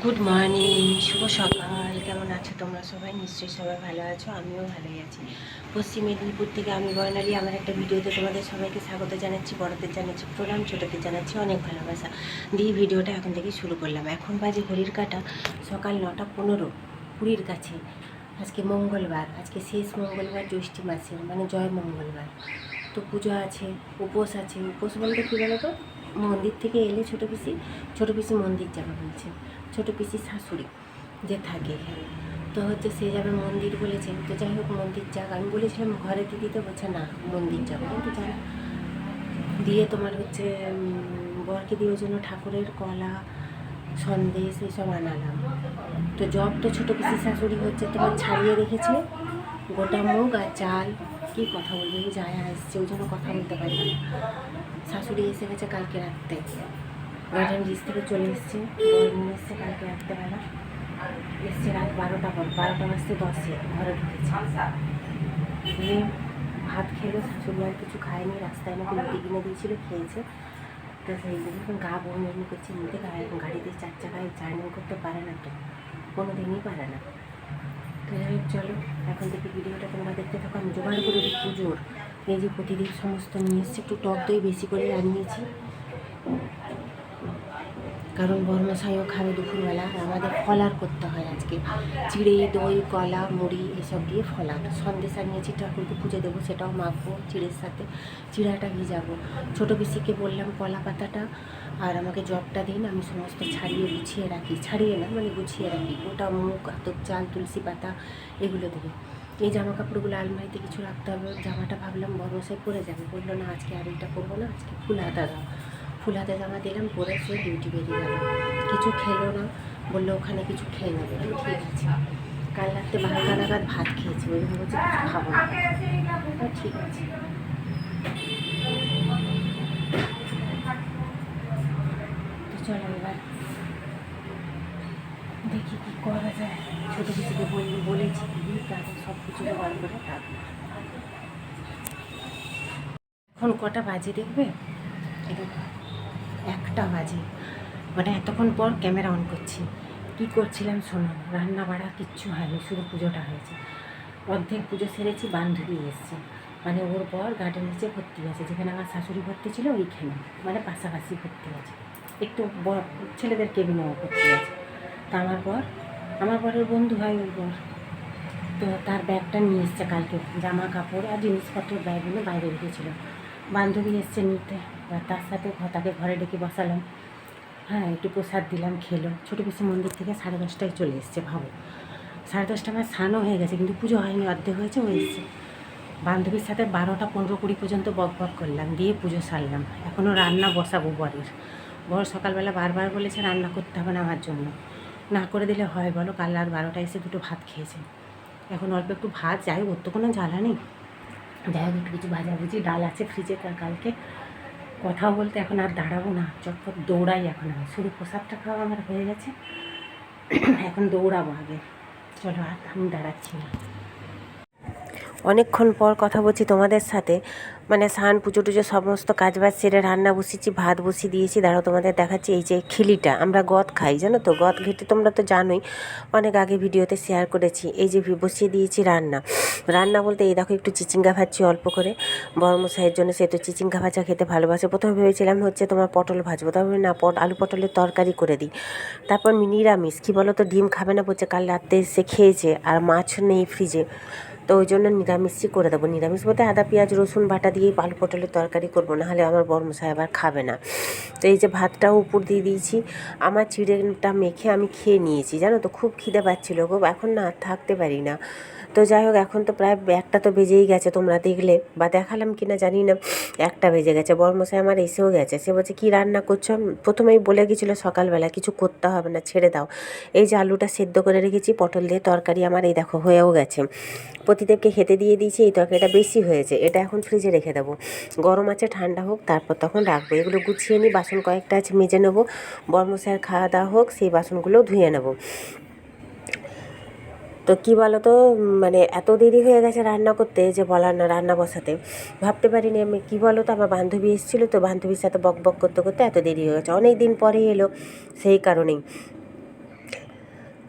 Good morning, শুভ সকাল। কেমন আছো তোমরা সবাই? নিশ্চয়ই সবাই ভালো আছো, আমিও ভালোই আছি। পশ্চিম মেদিনীপুর থেকে আমি বর্ণালী আমার একটা ভিডিওতে তোমাদের সবাইকে স্বাগত জানাচ্ছি। বড়দের জানাচ্ছি প্রণাম, ছোটোদের জানাচ্ছি অনেক ভালোবাসা দিয়ে ভিডিওটা এখন থেকে শুরু করলাম। এখন বাজে ঘড়ির কাঁটা সকাল 9:15, পুরীর কাছে। আজকে মঙ্গলবার, আজকে শেষ মঙ্গলবার জ্যৈষ্ঠী মাসের, মানে জয় মঙ্গলবার। তো পুজো আছে, উপোস আছে। উপোস বলতে কী বলো তো, মন্দির থেকে এলে ছোটো পিসি মন্দির যাবে বলছে। ছোটো পিসির শাশুড়ি যে থাকে এখানে, তো সে যাবে মন্দির বলেছেন। তো যাই হোক, মন্দির যাক। আমি বলেছিলাম ঘরে দিদিতে, বলছে না মন্দির যাবো। কিন্তু যারা দিয়ে তোমার বরকে দিয়ে ওই জন্য ঠাকুরের কলা সন্দেশ এসব আনালাম। তো জব তো ছোটো পিসির শাশুড়ি তোমার ছাড়িয়ে রেখেছে গোটা মুগ আর চাল। কী কথা বলবো, এই যায় আসছে, ওই জন্য কথা বলতে পারি না। শাশুড়ি এসে গেছে কালকে রাত্রে, গার্ডেন ব্রিজ থেকে চলে এসছে। বর নিয়ে এসছে কালকে রাত্রেবেলা, এসছে রাত 12টা পর, 12টা বাজতে 10-এ ঘরে ঢুকেছে। দিয়ে ভাত খেলো, শাশুড়ি আর কিছু খায়নি। রাস্তায় আমাকে রুটি কিনে দিয়েছিল, খেয়েছে। তো সেই জন্য গা বমি করছে, নিতে গাড়িতে 4 চাকায় জার্নি করতে পারে না, তো কোনো দিনই পারে না। তো যাই হোক, চলো এখন থেকে ভিডিওটা তোমরা দেখতে থাকো। আমি জোগাড় করে দিই পুজোর। এই যে প্রতিদিন সমস্ত নিয়ে এসছে, একটু টক দই বেশি করে আনিয়েছি, কারণ বর্মশাইও খাবে দুপুরবেলা। আর আমাদের ফলার করতে হয় আজকে, চিড়ে দই কলা মুড়ি এসব দিয়ে ফলার। সন্দেশ আনিয়েছি, ঠাকুরকে পুজো দেবো, সেটাও মাখবো চিড়ের সাথে। চিড়াটা ভিজাবো। ছোটো পিসিকে বললাম কলা পাতাটা আর আমাকে জবটা দিন, আমি সমস্ত ছাড়িয়ে গুছিয়ে রাখি। ছাড়িয়ে না, মানে গুছিয়ে রাখি। ওটা মুগ, আতপ চাল, তুলসী পাতা এগুলো দেবে। এই জামা কাপড়গুলো আলমারিতে কিছু রাখতে হবে। জামাটা ভাবলাম বর্মশাই পরে যাবে, বললো না আজকে আর এটা করবো না, আজকে ফুল হাতা দাও। ফুল হাতে জামা দিলাম, পরে সে ডিউটি বেরিয়ে গেল। কিছু খেলো না, বললো ওখানে কিছু খেয়ে নেবে। আমি ঠিক আছে। কাল রাত্রে 12টা নাগাদ ভাত খেয়েছি, ওই জন্য বলছে কিছু খাবো না। ঠিক আছে। তো চলো এবার দেখি কী করা যায়। ছোটো কিছুকে বলেছি দিদি তাদের সব কিছু জোগাড় করে থাকবে। এখন কটা বাজে দেখবে, এটা 1টা বাজে। মানে এতক্ষণ পর ক্যামেরা অন করছি। কী করছিলাম শোনো, রান্না বাড়া কিচ্ছু হয়নি, শুধু পুজোটা হয়েছে। অর্ধেক পুজো সেরেছি, বান্ধবী এসছে, মানে ওর বর গার্ডেন নিচে ভর্তি আছে, যেখানে আমার শাশুড়ি ভর্তি ছিল ওইখানে, মানে পাশাপাশি ভর্তি আছে। একটু ছেলেদের কেবিনেও ভর্তি আছে। তা আমার বরের বন্ধু হয় ওর বর। তো তার ব্যাগটা নিয়ে এসছে কালকে, জামা কাপড় আর জিনিসপত্র ব্যাগগুলো বাইরে রেখেছিল। বান্ধবী এসছে নিতে, এবার তার সাথে তাকে ঘরে ডেকে বসালাম। হ্যাঁ, একটু প্রসাদ দিলাম, খেলো। ছোটো পিসি মন্দির থেকে 10:30টায় চলে এসছে, ভাবো। 10:30 আমার স্নানও হয়ে গেছে, কিন্তু পুজো হয়নি, অর্ধেক হয়েছে, ও এসছে। বান্ধবীর সাথে 12টা 15-20 পর্যন্ত বক করলাম, দিয়ে পুজো সারলাম। এখনও রান্না বসাবো বরের। বর সকালবেলা বারবার বলেছে রান্না করতে হবে না আমার জন্য, না করে দিলে হয় বলো? কাল রাত 12টায় এসে 2টো ভাত খেয়েছে। এখন অল্প একটু ভাত, যাই হোক, ওর তো কোনো জ্বালা নেই। যাই হোক, একটু কিছু ভাজাভুজি, ডাল আছে ফ্রিজে কালকে। কথাও বলতে এখন আর দাঁড়াবো না, চটপট দৌড়াই এখন। আমি শুধু প্রসাদটা খাওয়া আমার হয়ে গেছে, এখন দৌড়াবো আগে। চলো, আর আমি দাঁড়াচ্ছি না। অনেকক্ষণ পর কথা বলছি তোমাদের সাথে, মানে স্নান পুজো টুজো সমস্ত কাজবাজ সেরে রান্না বসিয়েছি, ভাত বসিয়ে দিয়েছি। দাঁড়াও তোমাদের দেখাচ্ছি। এই যে খিলিটা, আমরা গদ খাই জানো তো, গদ খেতে তোমরা তো জানোই, অনেক আগে ভিডিওতে শেয়ার করেছি। এই যে বসিয়ে দিয়েছি রান্না বলতে এই দেখো, একটু চিচিঙ্গা ভাজছি অল্প করে বর্মশাইয়ের জন্য। সে তো চিচিঙ্গা ভাজা খেতে ভালোবাসে। প্রথমে ভেবেছিলাম তোমার পটল ভাজবো, তারপরে না, আলু পটলের তরকারি করে দিই। তারপর নিরামিষ, কী বলো তো, ডিম খাবে না বলছে, কাল রাত্রে এসে খেয়েছে, আর মাছ নেই ফ্রিজে, তো ওই জন্য নিরামিষই করে দেবো। নিরামিষ বলতে আদা পেঁয়াজ রসুন বাটা দিয়ে আলু পটলের তরকারি করবো, নাহলে আমার বর্মশাই আবার খাবে না। তো এই যে ভাতটাও উপর দিয়ে দিয়েছি। আমার চিড়েটা মেখে আমি খেয়ে নিয়েছি জানো তো, খুব খিদে পাচ্ছিলো গো, এখন না আর থাকতে পারি না। তো যাই হোক, এখন তো প্রায় 1টা তো বেজেই গেছে, তোমরা দেখলে বা দেখালাম কি না জানি না, 1টা বেজে গেছে। বর্মশাই আমার এসেও গেছে। সে বলছে কী রান্না করছো? প্রথমেই বলে গেছিলো সকালবেলা কিছু করতে হবে না, ছেড়ে দাও। এই যে আলুটা সেদ্ধ করে রেখেছি, পটল দিয়ে তরকারি আমার এই দেখো হয়েও গেছে। প্রতিদেবকে খেতে দিয়ে দিয়েছি। এই তরকারিটা বেশি হয়েছে, এটা এখন ফ্রিজে রেখে দেবো। গরম আছে, ঠান্ডা হোক, তারপর তখন রাখবো। এগুলো গুছিয়ে নিই, বাসন কয়েকটা আছে মেজে নেবো। বর্মশাইয়ের খাওয়া দাওয়া হোক, সেই বাসনগুলোও ধুয়ে নেবো। তো কী বলো তো, মানে এত দেরি হয়ে গেছে রান্না করতে, যে বলার না, রান্না বসাতে ভাবতে পারিনি আমি। কী বলো তো, আমার বান্ধবী এসেছিলো, তো বান্ধবীর সাথে বক করতে করতে এত দেরি হয়ে গেছে। অনেক দিন পরে এলো, সেই কারণেই।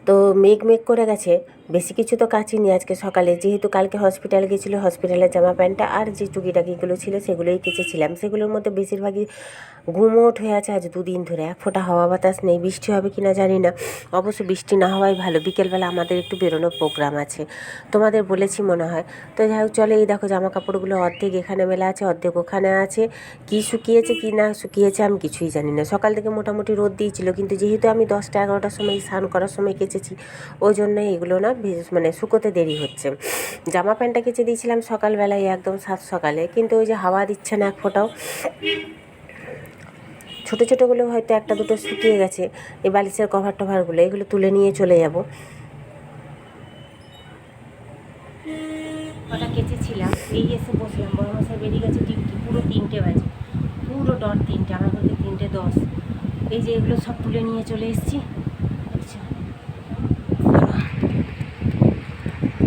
তো মেঘ মেঘ করে গেছে, বেশি কিছু তো কাচিনি আজকে সকালে, যেহেতু কালকে হসপিটালে গেছিলো, হসপিটালের জামা প্যান্টটা আর যে টুকিটাকিগুলো ছিল সেগুলোই কেচেছিলাম। সেগুলোর মধ্যে বেশিরভাগই গুমোট হয়ে আছে আজ 2 দিন ধরে, এক ফোঁটা হাওয়া বাতাস নেই। বৃষ্টি হবে কি না জানি না, অবশ্য বৃষ্টি না হওয়াই ভালো। বিকেলবেলা আমাদের একটু বেরোনোর প্রোগ্রাম আছে, তোমাদের বলেছি মনে হয়। তো যাই হোক, চলে এই দেখো জামা কাপড়গুলো অর্ধেক এখানে মেলা আছে, অর্ধেক ওখানে আছে। কি শুকিয়েছে কি না শুকিয়েছে আমি কিছুই জানি না। সকাল থেকে মোটামুটি রোদ দিয়েছিল, কিন্তু যেহেতু আমি 10টা-11টার সময় স্নান করার সময় কেচেছি, ওই জন্য এগুলো না মানে শুকোতে দেরি হচ্ছে। জামা প্যান্টটা কেচে দিয়েছিলাম সকালবেলায়, একদম সাত সকালে, কিন্তু ওই যে হাওয়া দিচ্ছে না এক ফোঁটাও। ছোটো ছোটোগুলো হয়তো একটা দুটো শুকিয়ে গেছে। এই বালিশের কভার টভারগুলো এগুলো তুলে নিয়ে চলে যাব। ওটা কেচেছিলাম, এই এসে বসলাম। বড় মশাই বেরিয়ে গেছে ডিউটি, পুরো 3টে বাজে, পুরো ডট 3টে, আমার বলতে 3টে 10। এই যে এগুলো সব তুলে নিয়ে চলে এসেছি। আচ্ছা,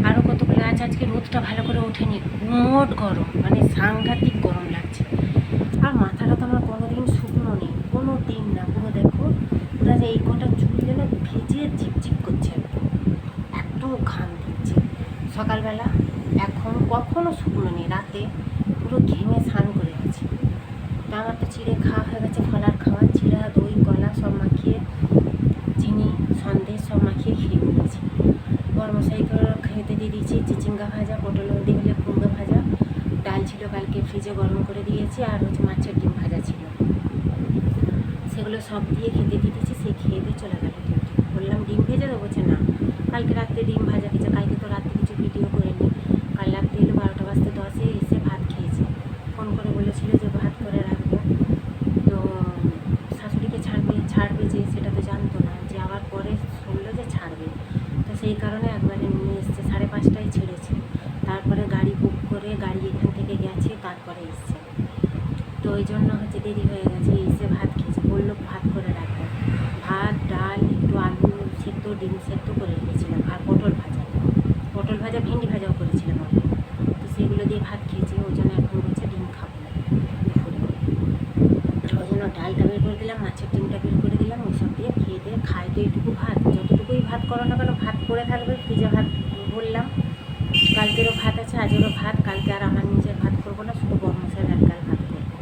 আরও কতগুলো আছে। আজকে রোদটা ভালো করে ওঠেনি, মোট গরম, মানে সাংঘাতিক গরম লাগছে। আর মাথাটা তো আমার কোনোদিন শুকনো নেই, কোনো দিন না। পুরো দেখো, পুরো যে এই কটা চুল যেন ভেজে ঝিপঝিপ করছে, এত ঘাম দিচ্ছে সকালবেলা। এখন কখনো শুকনো নেই, রাতে পুরো ঘেমে স্নান করে গেছে। তা আমার তো চিড়ে খাওয়া হয়ে গেছে, ফলার খাওয়া, চিড়া দই কলা সব মাখিয়ে, চিনি সন্দেশ সব মাখিয়ে খেয়ে নিয়েছি। বড়মশাইকে খেতে দিয়ে দিয়েছি চিচিঙ্গা ভাজা, পটল হলদি হলে কুমড়ো ভাজা, ডাল ছিল কালকে ফ্রিজে গরম করে দিয়েছি, আর হচ্ছে মাছের ডিম ভাজা ছিল, সেগুলো সব দিয়ে খেতে দিয়ে দিয়েছি। সে খেয়ে দিয়ে চলে গেল ডিউটি। বললাম ডিম ভেজে দেবো, বলছে না, কালকে রাত্রে ডিম ভাজা খেয়েছে। কালকে তো রাত্রে কিছু ভিডিও করিনি, কাল রাত্রে এলো 12:10 এসে ভাত খেয়েছে। ফোন করে বলেছিল যে ভাত করে রাখবো, তো শাশুড়িকে ছাড়বে যে সেটা তো জানতো না, যে আবার পরে শুনলো যে ছাড়বে। তো সেই কারণে একবারে নিয়ে এসছে, 5:30টায় ছেড়েছে। তারপরে গাড়ি বুক করে গাড়ি এখান থেকে গেছে, তারপরে এসছে। তো ওই জন্য হচ্ছে দেরি হয়ে গেছে। এসে ভাত খেয়েছে, বললো ভাত করে রাখবো। ভাত ডাল একটু আলু সেদ্ধ ডিম সেদ্ধ করে রেখেছিলাম, আর পটল ভাজা ভেন্ডি ভাজাও করেছিলাম আমি। তো সেগুলো দিয়ে ভাত খেয়েছি। ওই জন্য এখন বলছে ডিম খাবো দুপুরে। ওই জন্য ডালটা বের করে দিলাম, মাছের ডিমটা বের করে দিলাম, ওইসব দিয়ে খেয়ে দিয়ে খাই। তো এইটুকু ভাত, যতটুকুই ভাত করো না কেন ভাত করে থাকবে। ফ্রিজে ভাত বললাম, কালকেরও ভাত আছে, আজেরও ভাত। কালকে আর আমার নিজের ভাত করবো না, শুধু বর্মশাই একগাল ভাত করবো।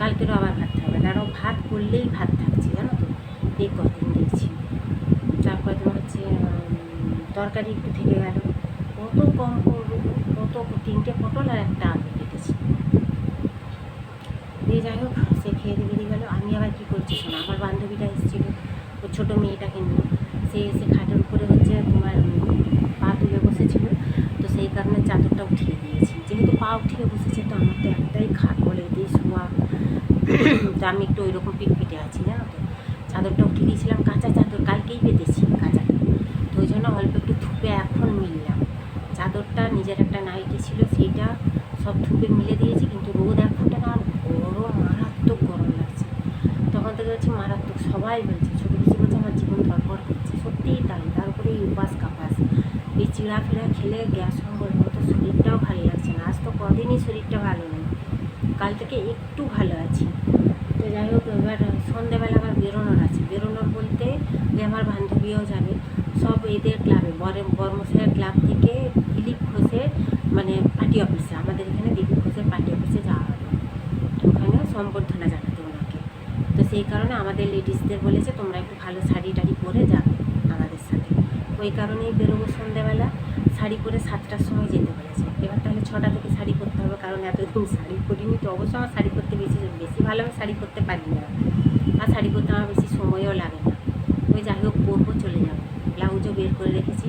কালকেরও আবার ভাত থাকবে, কারণ ভাত করলেই ভাত থাকছে, জানো তো, এই কদিন দেখছি। তারপরে তোমার হচ্ছে তরকারি একটু থেকে গেল, কত কম করবো, কত 3টে পটল আর একটা আলু কেটেছি দিয়ে। যাই হোক, সে খেয়ে দিয়ে বেরিয়ে গেলো। আমি আবার কী করছি শোনো, আমার বান্ধবীটা এসেছিলো, ওর ছোটো মেয়েটাকে নিয়ে। সে এসে খাটের উপরে হচ্ছে তোমার পা তুলে বসেছিল, তো সেই কারণে চাদরটা উঠিয়ে দিয়েছি। যেহেতু পা উঠিয়ে বসেছে, তো আমার তো একটাই খাট বলে দিয়ে শোয়া, তো আমি একটু ওই রকম পিটপিটে আছি, জানো তো। চাদরটা উঠিয়ে দিয়েছিলাম, কাঁচা চাদর, কালকেই পেতেছি কাঁচাটা, তো ওই জন্য অল্প একটু ধুপে এখন মিললাম। চাদরটা নিজের একটা নাইটি ছিল, সেইটা সব ধুপে মিলে দিয়েছি, কিন্তু রোদ এক ফুটে না, আর গরম, মারাত্মক গরম লাগছে। তখন থেকে হচ্ছে মারাত্মক, সবাই বলছে, ছোটো কিছু বলছে আমার জীবন ধরপড় করছে, সত্যিই তাই। তার উপরে এই উপাস কাপাস, এই চিড়া ফিড়া খেলে গ্যাস অম্বল, তো শরীরটাও ভালো লাগছে না। আজ তো কদিনই শরীরটা ভালো নেই, কাল থেকে একটু ভালো আছি। তো যাই হোক, এবার সন্ধ্যেবেলা আবার বেরোনোর আছে। বেরোনোর বলতে যে আমার বান্ধবীও যাবে, সব এদের ক্লাবে, বর্মশাইয়ের ক্লাব থেকে দিলীপ ঘোষের মানে পার্টি অফিসে, আমাদের এখানে দিলীপ ঘোষের পার্টি অফিসে যাওয়া হবে, ওখানে সম্বর্ধনা জানাতে ওনাকে। তো সেই কারণে আমাদের লেডিসদের বলেছে তোমরা একটু ভালো শাড়ি টাড়ি পরে যাবে আমাদের সাথে। ওই কারণেই বেরোবো সন্ধ্যেবেলা, শাড়ি পরে 7টার সময় যেতে বলেছে। এবার তাহলে 6টা থেকে শাড়ি পরতে হবে, কারণ এতদিন শাড়ি পরিনি। তো অবশ্য আমার শাড়ি পরতে বেশি ভালো, আমি শাড়ি পরতে পারি না, আর শাড়ি পরতে আমার বেশি সময়ও লাগে না। ওই যাই হোক, পরবো, চলে যাবো। ব্লাউজও বের করে রেখেছি।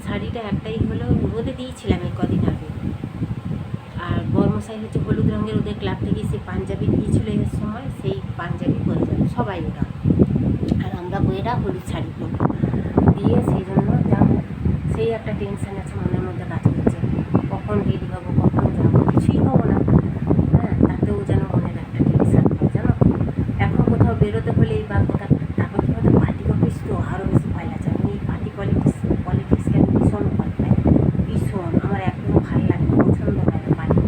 শাড়িটা একটাই হলো, রোদে দিয়েছিলাম এই কদিন আগে। আর বর্মশাই হচ্ছে হলুদ রঙের, ওদের ক্লাব থেকে সে পাঞ্জাবি দিয়েছিল এর সময়, সেই পাঞ্জাবি পরে যাবে সবাই ওরা, আর আমরা বইয়েরা হলুদ শাড়ি পরবো দিয়ে। সেই জন্য যাবো, সেই একটা টেনশন আছে মনের মধ্যে কাজ করছে, কখন রেডি হবো, কখন যাবো, কিছুই হবো না। হ্যাঁ, তাতেও যেন মনের একটা টেনশন হয়, জানো। এখন কোথাও বেরোতে হলেই বা কোথাও, তারপর কি হয়তো পার্টি অফিস, তো আরও বেশি ভয় লাগছে। আমি এই পার্টি পলিটিক্সকে আমি ভীষণ ভয় পাই, ভীষণ, আমার একদম ভালো লাগে না, পছন্দ হয় না পার্টি।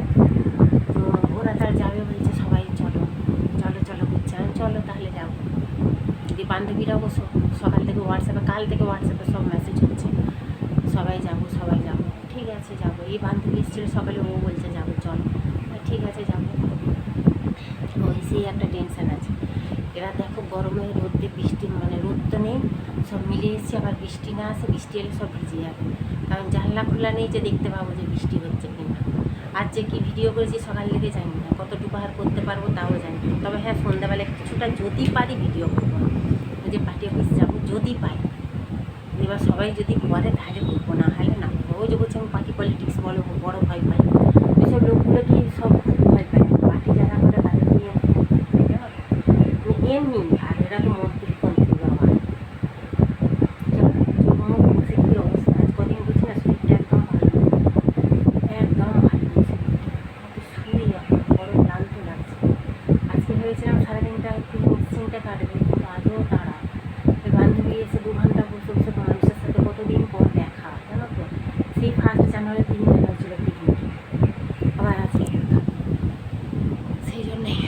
তো ওরা তার যাবে বলছে, সবাই চলো চলো চলো করছে, আমি চলো তাহলে যাবো। যদি বান্ধবীরাও সকাল থেকে হোয়াটসঅ্যাপে তবে কাল থেকে হোয়াটসঅ্যাপে সব মেসেজ হচ্ছে সবাই যাবো সবাই যাবো, ঠিক আছে যাবো। এই বান্ধবী এসেছিল সকালে, ও বলছে যাবো চল, ঠিক আছে যাবো। ওই সেই একটা টেনশান আছে। এরা দেখো গরমে রোদে বৃষ্টি, মানে রোদ তো নেই, সব মিলে এসছে, আবার বৃষ্টি না আসে, বৃষ্টি এলে সব ভিজে যাবে। কারণ জানলা খোলা নেই যে দেখতে পাবো যে বৃষ্টি হচ্ছে কি না। আর যে কী ভিডিও করেছি সকাল থেকে জানি না, কতটুকু আর করতে পারবো তাও জানি না। তবে হ্যাঁ, সন্ধ্যাবেলায় কিছুটা যদি পারি ভিডিও করবো, ওই যে পার্টি অফিস যাবো যদি পাই। এবার সবাই যদি করে তাহলে করবো, না হলে না। ওই যে বলছি আমি পার্টি পলিটিক্স বড় ভয় পাই, ওইসব লোকগুলো কি সব ভয় পায়, পার্টি যারা করে তাদের নিয়ে এমনি। আর এরা তো মন্ত্রী বাবা, মুখ বসে কী অবস্থা। আজ কদিন বুঝি না, শরীরটা একদম ভালো একদম ভালো নেই শরীরটা, শুয়ে এখন বড় ক্লান্ত লাগছে। আজকে ভেবেছিলাম সারাদিনটা একটু নিশ্চিন্তে কাটবে, কিন্তু আজও তারা ওই বান্ধবী এসে 2 ঘন্টা বসে বসে মানুষের সাথে কতদিন পর দেখা, জানো তো। সেই 1 জানুয়ারি 3 দিন হয়েছিল পিকনিক, আবার আজকে দেখা, সেই জন্যেই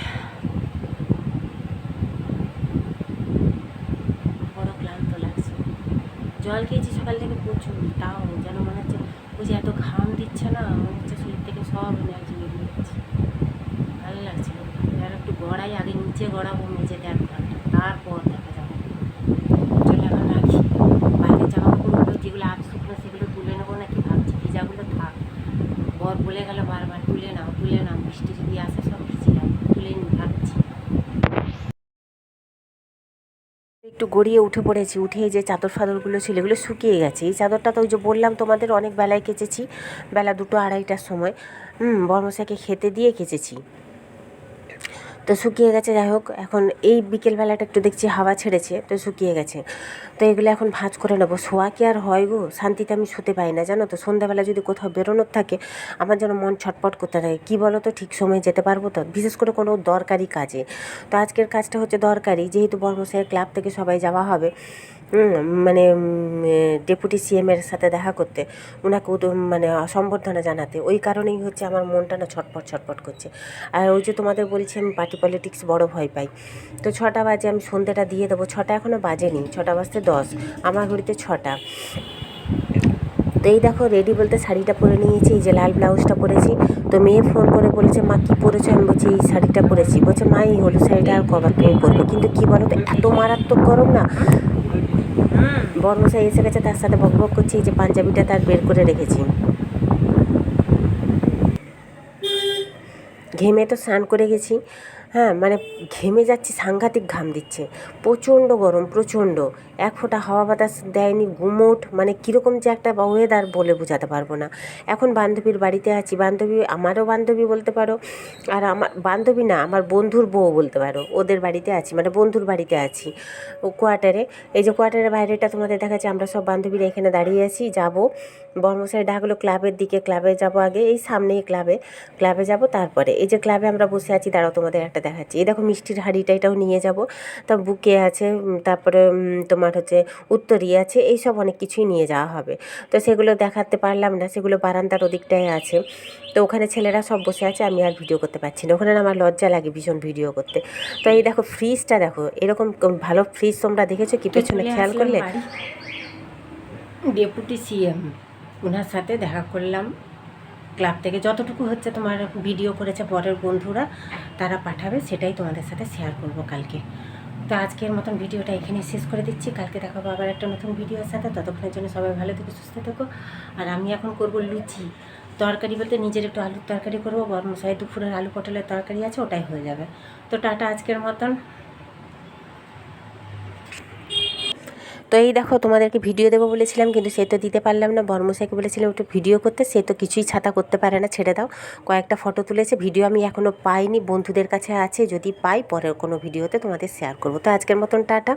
বড় ক্লান্ত লাগছে। জল খেয়েছি সকাল থেকে প্রচুর, তাও যেন মনে হচ্ছে ওই যে এত ঘাম দিচ্ছে না, মনে হচ্ছে শরীর থেকে সব এনার্জি বেরিয়ে যাচ্ছে, ভালো লাগছে। আর একটু গড়াই, আগে নিচে গড়াবো মেঝেতে 1 ঘন্টা, তারপর দেখা যাবে। চলে এখন রাখি। বাইরের জামা কাপড়গুলো যেগুলো আধ শুকনো সেগুলো তুলে নেবো নাকি ভাবছি, ভিজাগুলো থাক। বর বলে গেল বারবার তুলে নাও তুলে নাও, বৃষ্টি যদি আসে সব ভিজে যাবে, তুলে নি ভাবছি। একটু গড়িয়ে উঠে পড়েছি, উঠে যে চাদর ফাদরগুলো ছিল এগুলো শুকিয়ে গেছে। এই চাদরটা তো ওই যে বললাম তোমাদের অনেক বেলায় কেচেছি, বেলা 2টো 2:30টার সময় বর্মশাকে খেতে দিয়ে কেচেছি, তো শুকিয়ে গেছে। যাই হোক, এখন এই বিকেলবেলাটা একটু দেখছি হাওয়া ছেড়েছে, তো শুকিয়ে গেছে। তো এগুলো এখন ভাঁজ করে নেবো। শোয়া কি আর হয় গো, শান্তিতে আমি শুতে পাই না জানো তো। সন্ধ্যাবেলা যদি কোথাও বেরোনোর থাকে আমার যেন মন ছটপট করতে থাকে, কী বলো তো, ঠিক সময়ে যেতে পারবো তো, বিশেষ করে কোনো দরকারি কাজে। তো আজকের কাজটা হচ্ছে দরকারি, যেহেতু বর্মশাইয়ের ক্লাব থেকে সবাই যাওয়া হবে, মানে ডেপুটি সিএমের সাথে দেখা করতে, ওনাকে মানে সম্বর্ধনা জানাতে। ওই কারণেই হচ্ছে আমার মনটা না ছটপট ছটপট করছে। আর ওই যে তোমাদের বলছি আমি পার্টি পলিটিক্স বড় ভয় পাই। তো 6টা বাজে, আমি সন্ধ্যেটা দিয়ে দেবো। 6টা এখনও বাজেনি, 6টা বাজতে 10, আমার ঘড়িতে 6টা। তো এই দেখো রেডি বলতে শাড়িটা পরে নিয়েছি, এই যে লাল ব্লাউজটা পরেছি। তো মেয়ে ফোন করে বলেছে মা কী পরেছো, আমি বলছি এই শাড়িটা পরেছি। বলছে মা এই হলুদ শাড়িটা আর কবার তুমি পরবে। কিন্তু কী বলো তো, এত মারাত্মক গরম না। বর্মশাই এসে গেছে, তার সাথে বকবক করছি, এই যে পাঞ্জাবিটা তার বের করে রেখেছি। ঘেমে তো স্নান করে গেছি, হ্যাঁ মানে ঘেমে যাচ্ছি, সাংঘাতিক ঘাম দিচ্ছে, প্রচণ্ড গরম, প্রচণ্ড। এক ফোঁটা হাওয়া বাতাস দেয়নি, গুমোট, মানে কীরকম যে একটা ওয়েদার বলে বোঝাতে পারবো না। এখন বান্ধবীর বাড়িতে আছি, বান্ধবী আমারও বান্ধবী বলতে পারো, আর আমার বান্ধবী না, আমার বন্ধুর বউ বলতে পারো, ওদের বাড়িতে আছি, মানে বন্ধুর বাড়িতে আছি ও কোয়ার্টারে। এই যে কোয়ার্টারের বাইরেটা তোমাদের দেখাচ্ছি, আমরা সব বান্ধবীরা এখানে দাঁড়িয়ে আছি। যাবো, বর্মশাই ডাকলো ক্লাবের দিকে, ক্লাবে যাব আগে, এই সামনেই ক্লাবে যাব, তারপরে এই যে ক্লাবে আমরা বসে আছি। দাঁড়াও তোমাদের একটা দেখাচ্ছি, এই দেখো মিষ্টির হাঁড়িটা, এটাও নিয়ে যাব। তো বুকে আছে, তারপরে তোমার হচ্ছে উত্তরী আছে, এইসব অনেক কিছুই নিয়ে যাওয়া হবে। তো সেগুলো দেখাতে পারলাম না, সেগুলো বারান্দার ওদিকটায় আছে। তো ওখানে ছেলেরা সব বসে আছে, আমি আর ভিডিও করতে পারছি না, ওখানে আমার লজ্জা লাগে ভীষণ ভিডিও করতে। তো এই দেখো ফ্রিজটা দেখো, এরকম ভালো ফ্রিজ তোমরা দেখেছো কি পেছনে খেয়াল করলে? ডেপুটি সিএম, ওনার সাথে দেখা করলাম ক্লাব থেকে। যতটুকু হচ্ছে তোমার ভিডিও করেছে পরের বন্ধুরা, তারা পাঠাবে, সেটাই তোমাদের সাথে শেয়ার করব কালকে। তো আজকের মতন ভিডিওটা এখানে শেষ করে দিচ্ছি, কালকে দেখাবো আবার একটা নতুন ভিডিওর সাথে। ততক্ষণের জন্য সবাই ভালো থেকো, সুস্থ থেকো। আর আমি এখন করব লুচি, তরকারি বলতে নিজের একটু আলুর তরকারি করবো, বর্মশাই দুপুরের আলু পটলের তরকারি আছে, ওটাই হয়ে যাবে। তো টাটা আজকের মতন। তো এই দেখো তোমাদেরকে ভিডিও দেবো বলেছিলাম, কিন্তু সে তো দিতে পারলাম না। বর্মশাইকে বলেছিলাম একটু ভিডিও করতে, সে তো কিছুই ছাতা করতে পারে না, ছেড়ে দাও। কয়েকটা ফটো তুলেছে, ভিডিও আমি এখনও পাইনি, বন্ধুদের কাছে আছে, যদি পাই পরের কোনো ভিডিওতে তোমাদের শেয়ার করবো। তো আজকের মতন টাটা।